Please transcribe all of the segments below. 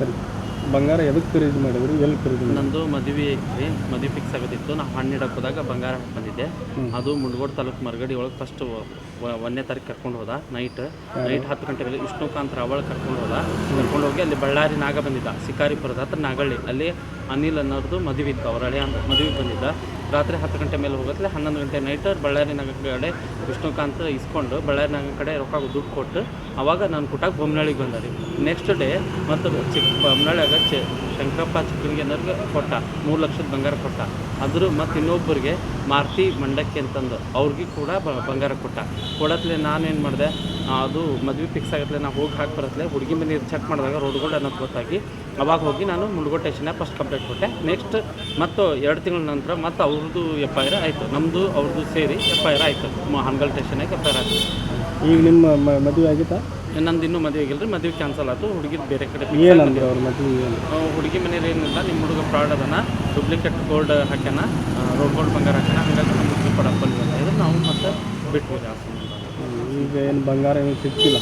ಸರಿ. ಬಂಗಾರ ಎದಕ್ಕೆ ಖರೀದಿ ಮಾಡಿದ್ರಿ, ಎಲ್ಲಿ ಖರೀದಿ ಮಾಡಿದ್ರಿ? ನಂದು ಮದುವೆ ಐತ್ರಿ, ಮದುವೆ ಫಿಕ್ಸ್ ಆಗೋದಿತ್ತು. ನಾವು ಹಣ್ಣು ಇಡಕ್ಕೆ ಹೋದಾಗ ಬಂಗಾರ ಬಂದಿದ್ದೆ. ಅದು ಮುಂಡಗೋಡು ತಾಲೂಕು ಮರಗಡಿ ಒಳಗೆ ಫಸ್ಟ್ 1ನೇ ತಾರೀಕು ಕರ್ಕೊಂಡು ಹೋದ. ನೈಟ್ 10 ಗಂಟೆ ಮೇಲೆ ವಿಷ್ಣುಕಾಂತ್ ರಾವಳ ಕರ್ಕೊಂಡು ಹೋಗಿ ಅಲ್ಲಿ ಬಳ್ಳಾರಿ ನಾಗ ಬಂದಿದ್ದ, ಶಿಕಾರಿಪುರದ ಹತ್ರ ನಾಗಳ್ಳಿ. ಅಲ್ಲಿ ಅನಿಲ್ ಅನ್ನೋದು ಮದುವೆ ಇತ್ತು, ಅವ್ರ ಹಳೆಯ ಮದುವೆಗೆ ಬಂದಿದ್ದ. ರಾತ್ರಿ 10 ಗಂಟೆ ಮೇಲೆ ಹೋಗತ್ಲೆ 11 ಗಂಟೆ ನೈಟ್ ಬಳ್ಳಾರಿ ನಾಗ ಕಡೆ ವಿಷ್ಣುಕಾಂತ್ ಇಸ್ಕೊಂಡು ಬಳ್ಳಾರಿ ನಾಗ ಕಡೆ ರೊಕ್ಕ ದುಡ್ಡು ಕೊಟ್ಟು ಅವಾಗ ನಾನು ಕುಟಾಕ್ ಬೊಮ್ಮನಳ್ಳಿಗೆ ಬಂದ ರೀ. ನೆಕ್ಸ್ಟ್ ಡೇ ಮತ್ತು ಬೊಮ್ಮನಳ್ಳಿಯಾಗ ಶಂಕರಪ್ಪ ಚಿಕ್ಕನಿಗೆ ಕೊಟ್ಟ 3 ಲಕ್ಷದ ಬಂಗಾರ ಕೊಟ್ಟ. ಅದ್ರ ಮತ್ತು ಇನ್ನೊಬ್ಬರಿಗೆ ಮಾರುತಿ ಮಂಡಕ್ಕಿ ಅಂತಂದು ಅವ್ರಿಗೆ ಕೂಡ ಬಂಗಾರ ಕೊಡತ್ಲೆ ನಾನೇನು ಮಾಡಿದೆ, ಅದು ಮದುವೆ ಫಿಕ್ಸ್ ಆಗತ್ಲೆ ನಾವು ಹೋಗಿ ಹಾಕಿ ಬರತ್ಲೆ ಹುಡುಗಿ ಮನೆ ಚೆಕ್ ಮಾಡಿದಾಗ ರೋಡ್ಗಳು ಅನ್ನೋದು ಗೊತ್ತಾಗಿ ಅವಾಗ ಹೋಗಿ ನಾನು ಮುಂಡಗೋಡು ಸ್ಟೇಷನ್ಯಾಗ ಫಸ್ಟ್ ಕಂಪ್ಲೇಂಟ್ ಕೊಟ್ಟೆ. ನೆಕ್ಸ್ಟ್ ಮತ್ತು 2 ತಿಂಗಳ ನಂತರ ಮತ್ತು ಅವ್ರದ್ದು FIR ಆಯಿತು, ನಮ್ಮದು ಅವ್ರದ್ದು ಸೇರಿ FIR ಆಯಿತು. ಹಾನಗಲ್ ಸ್ಟೇಷನ್ಯಾಗ FIR ಆಯಿತು. ಈಗ ನಿಮ್ಮ ಮದುವೆ ಆಗಿತ್ತಾ? ನಂದು ಇನ್ನೂ ಮದುವೆ ಆಗಿಲ್ಲ ರೀ, ಮದುವೆ ಕ್ಯಾನ್ಸಲ್ ಆಯಿತು. ಹುಡುಗಿದು ಬೇರೆ ಕಡೆ ಏನಂದ್ರೆ ಅವ್ರ ಮದುವೆ ಹುಡುಗಿ ಮನೇಲಿ ಏನಿಲ್ಲ, ನಿಮ್ಮ ಹುಡುಗ ಫ್ರಾಡ್ ಅದನ್ನ, ಡೂಪ್ಲಿಕೇಟ್ ಗೋಲ್ಡ್ ಹಾಕ್ಯಾನ, ರೋಡ್ ಗೋಲ್ಡ್ ಬಂಗಾರ ಹಾಕ್ಯಾನ, ಹಾಗಾಗಿ ನಮ್ಮ ಹುಡುಗಿ ಕೊಡಕ್ಕೆ ಬಂದಿಲ್ಲ ಇದ್ರೆ ನಾವು ಮತ್ತೆ ಬಿಟ್ಟು ಈಗ ಏನು ಬಂಗಾರ ಏನು ಸಿಕ್ಕಿಲ್ಲ?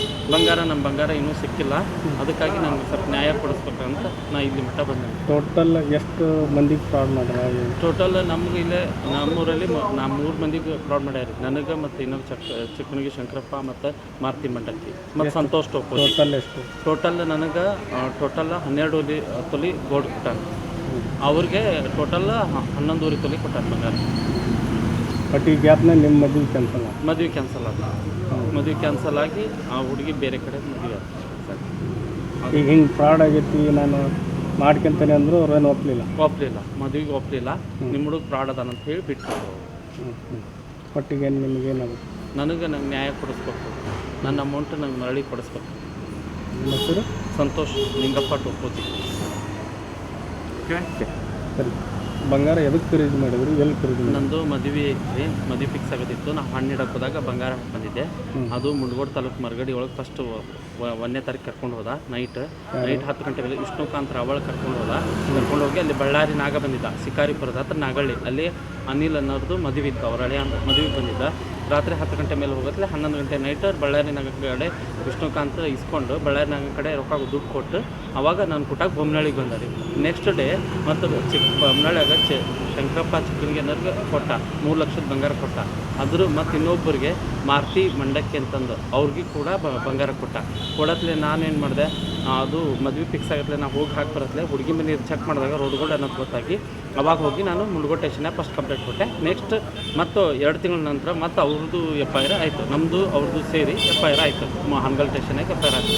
ನಮ್ಮ ಬಂಗಾರ ಇನ್ನೂ ಸಿಕ್ಕಿಲ್ಲ. ಅದಕ್ಕಾಗಿ ನನಗೆ ಸ್ವಲ್ಪ ನ್ಯಾಯ ಕೊಡಿಸ್ಬೇಕಂತ ನಾ ಇಲ್ಲಿ ಮಟ್ಟ ಬಂದೆ. ಟೋಟಲ್ ಎಷ್ಟು ಮಂದಿಗೆ ಫ್ರಾಡ್ ಮಾಡ್ಯಾರ? ಟೋಟಲ್ ನಮ್ಗೆ ಇಲ್ಲೇ ನಮ್ಮೂರಲ್ಲಿ 3 ಮಂದಿಗೆ ಫ್ರಾಡ್ ಮಾಡ್ಯಾರ. ನನಗೆ ಮತ್ತು ಇನ್ನೊಂದು ಚಿಕ್ಕನಿಗೆ ಶಂಕರಪ್ಪ ಮತ್ತು ಮಾರುತಿ ಮಂಡಕ್ಕಿ ಮತ್ತು ಸಂತೋಷ್ ಟೋಪೋ. ಟೋಟಲ್ ಎಷ್ಟು? ಟೋಟಲ್ ನನಗೆ 12 ತೊಲಿ ಗೋಲ್ಡ್ ಕೊಟ್ಟಾನ. ಅವ್ರಿಗೆ ಟೋಟಲ್ 11 ತೊಲಿ ಕೊಟ್ಟಾನ ಬಂಗಾರ. ಬಟ್ ಈ ಗ್ಯಾಪ್ನ ನಿಮ್ಮ ಮದುವೆ ಕ್ಯಾನ್ಸಲ್ ಆಗಿ ಮದುವೆ ಕ್ಯಾನ್ಸಲ್ ಆಗಿ ಆ ಹುಡುಗಿ ಬೇರೆ ಕಡೆ ಮದುವೆ ಆಯ್ತು. ಈಗ ಹಿಂಗೆ ಫ್ರಾಡ್ ಆಗೈತಿ ನಾನು ಮಾಡ್ಕೊಂತಾನೆ ಅಂದರು ಅವ್ರೇನು ಒಪ್ಪಲಿಲ್ಲ? ಮದುವೆಗೆ ಒಪ್ಪಲಿಲ್ಲ. ನಿಮ್ಮ ಹುಡುಗ ಫ್ರಾಡ್ ಅದಾನಂತ ಹೇಳಿ ಬಿಟ್ಟು. ಒಟ್ಟಿಗೆ ನಿಮಗೇನಾಗುತ್ತೆ? ನಂಗೆ ನ್ಯಾಯ ಕೊಡಿಸ್ಬೇಕು, ನನ್ನ ಅಮೌಂಟ್ ನಂಗೆ ಮರಳಿ ಕೊಡಿಸ್ಬೇಕು. ನಿಮ್ಮ ಹೆಸರು? ಸಂತೋಷ್ ಲಿಂಗಪ್ಪ ಟೋಪೋಜಿ. ಸರಿ. ಬಂಗಾರ ಎದಕ್ಕೆ ಖರೀದಿ ಮಾಡಿದ್ರಿ, ಎಲ್ಲಿ ಖರೀದಿ? ನಂದು ಮದುವೆ ಐತ್ರಿ, ಮದುವೆ ಫಿಕ್ಸ್ ಆಗೋದಿತ್ತು. ನಾವು ಹಣ್ಣು ಇಡಕ್ಕೆ ಹೋದಾಗ ಬಂಗಾರ ಬಂದಿದ್ದೆ. ಅದು ಮುಂಡಗೋಡು ತಾಲೂಕು ಮರಗಡಿ ಒಳಗೆ ಫಸ್ಟ್ 1ನೇ ತಾರೀಕು ಕರ್ಕೊಂಡು ಹೋದ. ನೈಟ್ 10 ಗಂಟೆ ಮೇಲೆ ವಿಷ್ಣುಕಾಂತ್ ರಾವಳ ಕರ್ಕೊಂಡು ಹೋಗಿ ಅಲ್ಲಿ ಬಳ್ಳಾರಿ ನಾಗ ಬಂದಿದ್ದ, ಶಿಕಾರಿಪುರದ ಹತ್ರ ನಾಗಳ್ಳಿ. ಅಲ್ಲಿ ಅನಿಲ್ ಅನ್ನೋದು ಮದುವೆ ಇತ್ತು, ಅವ್ರ ಹಳೆಯ ಮದುವೆಗೆ ಬಂದಿದ್ದ. ರಾತ್ರಿ 10 ಗಂಟೆ ಮೇಲೆ ಹೋಗತ್ಲೆ 11 ಗಂಟೆ ನೈಟ್ ಬಳ್ಳಾರಿ ನಾಗ ಕಡೆ ವಿಷ್ಣುಕಾಂತ್ ಇಸ್ಕೊಂಡು ಬಳ್ಳಾರಿ ನಾಗ ಕಡೆ ರೊಕ್ಕ ದುಡ್ಡು ಕೊಟ್ಟು ಅವಾಗ ನಾನು ಕುಟಾಕ್ ಬೊಮ್ಮನಳ್ಳಿಗೆ ಬಂದ ರೀ. ನೆಕ್ಸ್ಟ್ ಡೇ ಮತ್ತು ಬೊಮ್ಮನಳ್ಳಿಯಾಗ ಶಂಕರಪ್ಪ ಚಿಕ್ಕನಿಗೆ ಕೊಟ್ಟ 3 ಲಕ್ಷದ ಬಂಗಾರ ಕೊಟ್ಟ. ಅದ್ರ ಮತ್ತು ಇನ್ನೊಬ್ಬರಿಗೆ ಮಾರುತಿ ಮಂಡಕ್ಕಿ ಅಂತಂದು ಅವ್ರಿಗೆ ಕೂಡ ಬಂಗಾರ ಕೊಡತ್ಲೆ ನಾನೇನು ಮಾಡಿದೆ, ಅದು ಮದುವೆ ಫಿಕ್ಸ್ ಆಗತ್ಲೆ ನಾವು ಹೋಗಿ ಹಾಕಿ ಬರತ್ಲೆ ಹುಡುಗಿ ಮನೆ ಚೆಕ್ ಮಾಡಿದಾಗ ರೋಡ್ಗಳು ಅನ್ನೋದು ಗೊತ್ತಾಗಿ ಅವಾಗ ಹೋಗಿ ನಾನು ಮುಂಡಗೋಡು ಸ್ಟೇಷನ್ಯಾಗ ಫಸ್ಟ್ ಕಂಪ್ಲೇಂಟ್ ಕೊಟ್ಟೆ. ನೆಕ್ಸ್ಟ್ ಮತ್ತು 2 ತಿಂಗಳ ನಂತರ ಮತ್ತು ಅವ್ರದ್ದು FIR ಆಯಿತು, ನಮ್ಮದು ಅವ್ರದ್ದು ಸೇರಿ FIR ಆಯಿತು. ಹಾನಗಲ್ ಸ್ಟೇಷನ್ಯಾಗ FIR ಆಯಿತು.